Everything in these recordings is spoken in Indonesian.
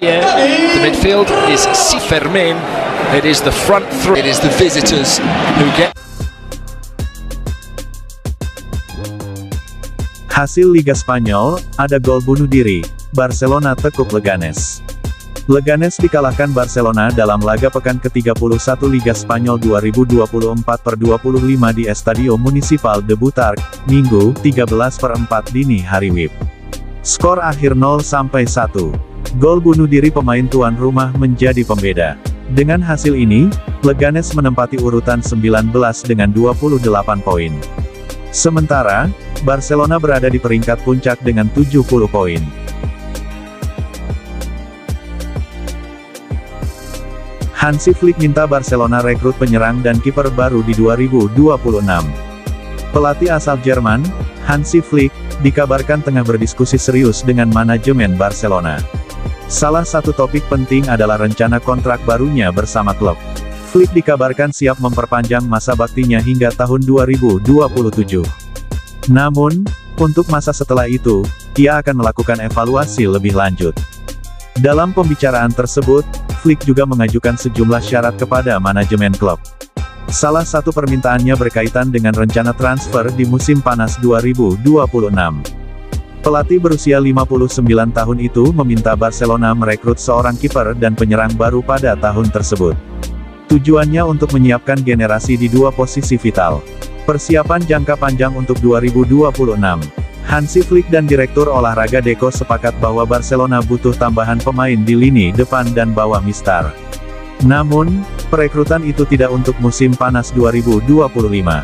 Yeah, the midfield is Sifermin. It is the front three. It is the visitors who get. Hasil Liga Spanyol, ada gol bunuh diri, Barcelona tekuk Leganes. Leganes dikalahkan Barcelona dalam laga pekan ke-31 Liga Spanyol 2024/25 di Estadio Municipal de Butarque, Minggu, 13/4 dini hari WIB. Skor akhir 0-1. Gol bunuh diri pemain tuan rumah menjadi pembeda. Dengan hasil ini, Leganes menempati urutan 19 dengan 28 poin. Sementara, Barcelona berada di peringkat puncak dengan 70 poin. Hansi Flick minta Barcelona rekrut penyerang dan kiper baru di 2026. Pelatih asal Jerman, Hansi Flick, dikabarkan tengah berdiskusi serius dengan manajemen Barcelona. Salah satu topik penting adalah rencana kontrak barunya bersama klub. Flick dikabarkan siap memperpanjang masa baktinya hingga tahun 2027. Namun, untuk masa setelah itu, ia akan melakukan evaluasi lebih lanjut. Dalam pembicaraan tersebut, Flick juga mengajukan sejumlah syarat kepada manajemen klub. Salah satu permintaannya berkaitan dengan rencana transfer di musim panas 2026. Pelatih berusia 59 tahun itu meminta Barcelona merekrut seorang kiper dan penyerang baru pada tahun tersebut. Tujuannya untuk menyiapkan generasi di dua posisi vital. Persiapan jangka panjang untuk 2026. Hansi Flick dan Direktur Olahraga Deco sepakat bahwa Barcelona butuh tambahan pemain di lini depan dan bawah mistar. Namun, perekrutan itu tidak untuk musim panas 2025.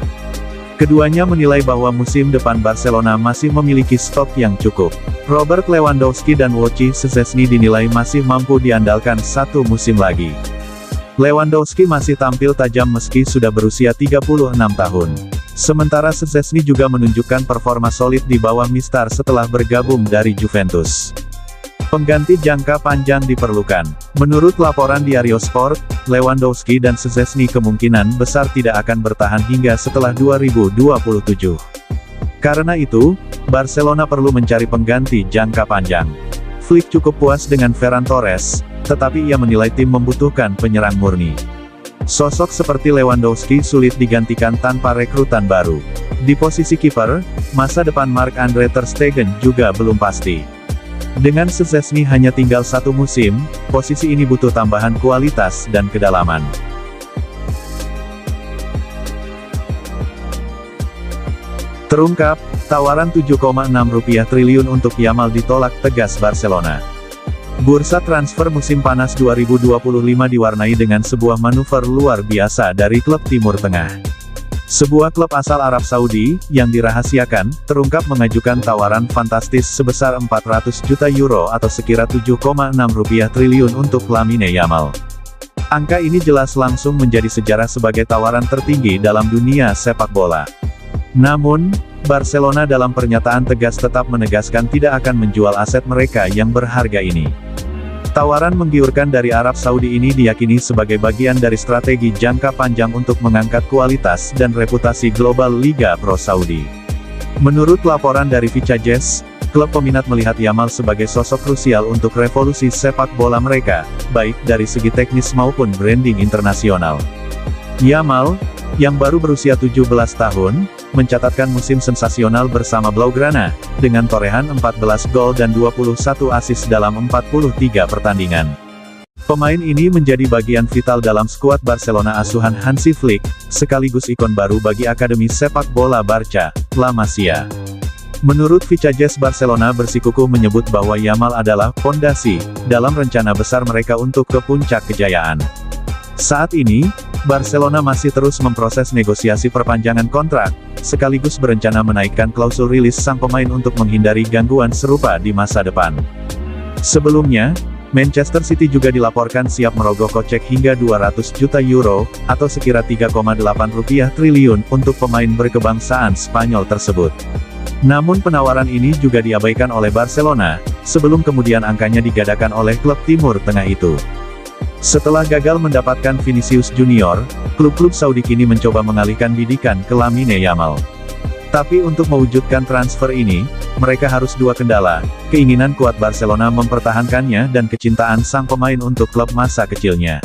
Keduanya menilai bahwa musim depan Barcelona masih memiliki stok yang cukup. Robert Lewandowski dan Wojciech Szczesny dinilai masih mampu diandalkan satu musim lagi. Lewandowski masih tampil tajam meski sudah berusia 36 tahun. Sementara Szczesny juga menunjukkan performa solid di bawah mistar setelah bergabung dari Juventus. Pengganti jangka panjang diperlukan. Menurut laporan Diario Sport, Lewandowski dan Szczesny kemungkinan besar tidak akan bertahan hingga setelah 2027. Karena itu, Barcelona perlu mencari pengganti jangka panjang. Flick cukup puas dengan Ferran Torres, tetapi ia menilai tim membutuhkan penyerang murni. Sosok seperti Lewandowski sulit digantikan tanpa rekrutan baru. Di posisi kiper, masa depan Marc-Andre ter Stegen juga belum pasti. Dengan Szczesny hanya tinggal satu musim, posisi ini butuh tambahan kualitas dan kedalaman. Terungkap, tawaran Rp7,6 triliun untuk Yamal ditolak tegas Barcelona. Bursa transfer musim panas 2025 diwarnai dengan sebuah manuver luar biasa dari klub Timur Tengah. Sebuah klub asal Arab Saudi, yang dirahasiakan, terungkap mengajukan tawaran fantastis sebesar 400 juta euro atau sekira Rp7,6 triliun untuk Lamine Yamal. Angka ini jelas langsung menjadi sejarah sebagai tawaran tertinggi dalam dunia sepak bola. Namun, Barcelona dalam pernyataan tegas tetap menegaskan tidak akan menjual aset mereka yang berharga ini. Tawaran menggiurkan dari Arab Saudi ini diyakini sebagai bagian dari strategi jangka panjang untuk mengangkat kualitas dan reputasi global Liga Pro Saudi. Menurut laporan dari Vichajes, klub peminat melihat Yamal sebagai sosok krusial untuk revolusi sepak bola mereka, baik dari segi teknis maupun branding internasional. Yamal, yang baru berusia 17 tahun, mencatatkan musim sensasional bersama Blaugrana, dengan torehan 14 gol dan 21 assist dalam 43 pertandingan. Pemain ini menjadi bagian vital dalam skuad Barcelona asuhan Hansi Flick, sekaligus ikon baru bagi akademi sepak bola Barça, La Masia. Menurut Vichajes, Barcelona bersikukuh menyebut bahwa Yamal adalah pondasi dalam rencana besar mereka untuk ke puncak kejayaan. Saat ini, Barcelona masih terus memproses negosiasi perpanjangan kontrak, sekaligus berencana menaikkan klausul rilis sang pemain untuk menghindari gangguan serupa di masa depan. Sebelumnya, Manchester City juga dilaporkan siap merogoh kocek hingga 200 juta euro, atau sekira Rp3,8 triliun, untuk pemain berkebangsaan Spanyol tersebut. Namun penawaran ini juga diabaikan oleh Barcelona, sebelum kemudian angkanya digadakan oleh klub Timur Tengah itu. Setelah gagal mendapatkan Vinicius Junior, klub-klub Saudi kini mencoba mengalihkan bidikan ke Lamine Yamal. Tapi untuk mewujudkan transfer ini, mereka harus dua kendala, keinginan kuat Barcelona mempertahankannya dan kecintaan sang pemain untuk klub masa kecilnya.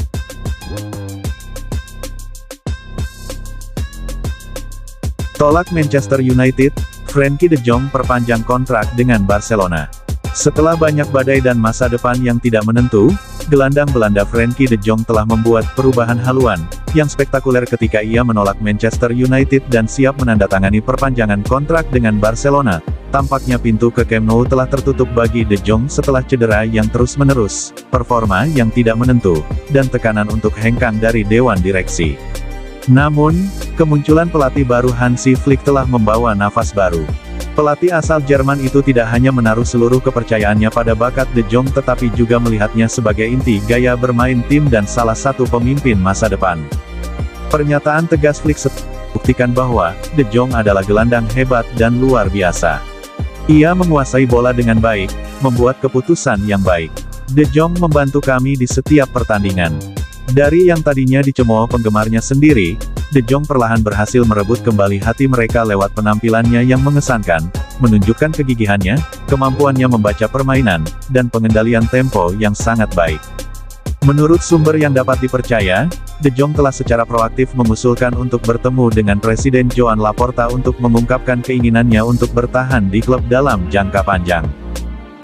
Tolak Manchester United, Frenkie de Jong perpanjang kontrak dengan Barcelona. Setelah banyak badai dan masa depan yang tidak menentu, gelandang Belanda Frenkie de Jong telah membuat perubahan haluan yang spektakuler ketika ia menolak Manchester United dan siap menandatangani perpanjangan kontrak dengan Barcelona. Tampaknya pintu ke Camp Nou telah tertutup bagi de Jong setelah cedera yang terus-menerus, performa yang tidak menentu, dan tekanan untuk hengkang dari dewan direksi. Namun, kemunculan pelatih baru Hansi Flick telah membawa nafas baru. Pelatih asal Jerman itu tidak hanya menaruh seluruh kepercayaannya pada bakat de Jong tetapi juga melihatnya sebagai inti gaya bermain tim dan salah satu pemimpin masa depan. Pernyataan tegas Flick buktikan bahwa de Jong adalah gelandang hebat dan luar biasa. Ia menguasai bola dengan baik, membuat keputusan yang baik. De Jong membantu kami di setiap pertandingan. Dari yang tadinya dicemooh penggemarnya sendiri, de Jong perlahan berhasil merebut kembali hati mereka lewat penampilannya yang mengesankan, menunjukkan kegigihannya, kemampuannya membaca permainan, dan pengendalian tempo yang sangat baik. Menurut sumber yang dapat dipercaya, de Jong telah secara proaktif mengusulkan untuk bertemu dengan Presiden Joan Laporta untuk mengungkapkan keinginannya untuk bertahan di klub dalam jangka panjang.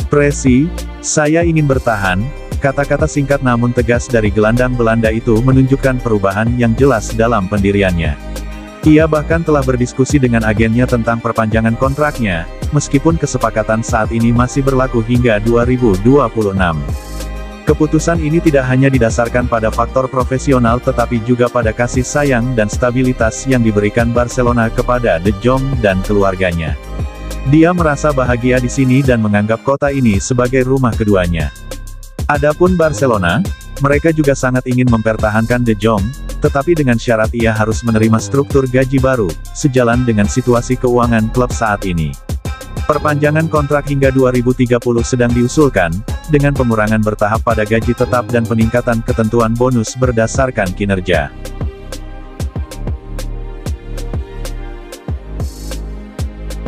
"Presi, saya ingin bertahan." Kata-kata singkat namun tegas dari gelandang Belanda itu menunjukkan perubahan yang jelas dalam pendiriannya. Ia bahkan telah berdiskusi dengan agennya tentang perpanjangan kontraknya, meskipun kesepakatan saat ini masih berlaku hingga 2026. Keputusan ini tidak hanya didasarkan pada faktor profesional tetapi juga pada kasih sayang dan stabilitas yang diberikan Barcelona kepada de Jong dan keluarganya. Dia merasa bahagia di sini dan menganggap kota ini sebagai rumah keduanya. Adapun Barcelona, mereka juga sangat ingin mempertahankan de Jong, tetapi dengan syarat ia harus menerima struktur gaji baru, sejalan dengan situasi keuangan klub saat ini. Perpanjangan kontrak hingga 2030 sedang diusulkan, dengan pengurangan bertahap pada gaji tetap dan peningkatan ketentuan bonus berdasarkan kinerja.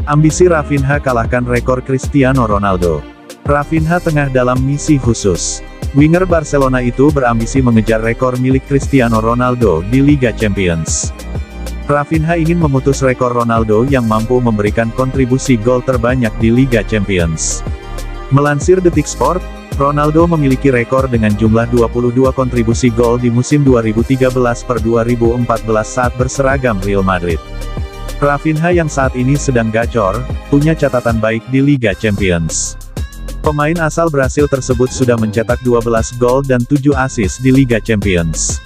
Ambisi Rafinha kalahkan rekor Cristiano Ronaldo. Rafinha tengah dalam misi khusus. Winger Barcelona itu berambisi mengejar rekor milik Cristiano Ronaldo di Liga Champions. Rafinha ingin memutus rekor Ronaldo yang mampu memberikan kontribusi gol terbanyak di Liga Champions. Melansir Detik Sport, Ronaldo memiliki rekor dengan jumlah 22 kontribusi gol di musim 2013-2014 saat berseragam Real Madrid. Rafinha yang saat ini sedang gacor, punya catatan baik di Liga Champions. Pemain asal Brasil tersebut sudah mencetak 12 gol dan 7 assist di Liga Champions.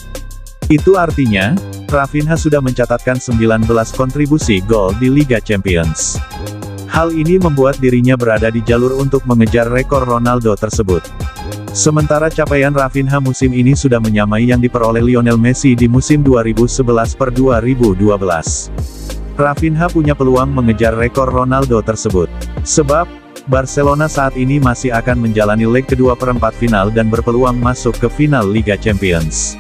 Itu artinya, Rafinha sudah mencatatkan 19 kontribusi gol di Liga Champions. Hal ini membuat dirinya berada di jalur untuk mengejar rekor Ronaldo tersebut. Sementara capaian Rafinha musim ini sudah menyamai yang diperoleh Lionel Messi di musim 2011-2012. Rafinha punya peluang mengejar rekor Ronaldo tersebut. Sebab, Barcelona saat ini masih akan menjalani leg kedua perempat final dan berpeluang masuk ke final Liga Champions.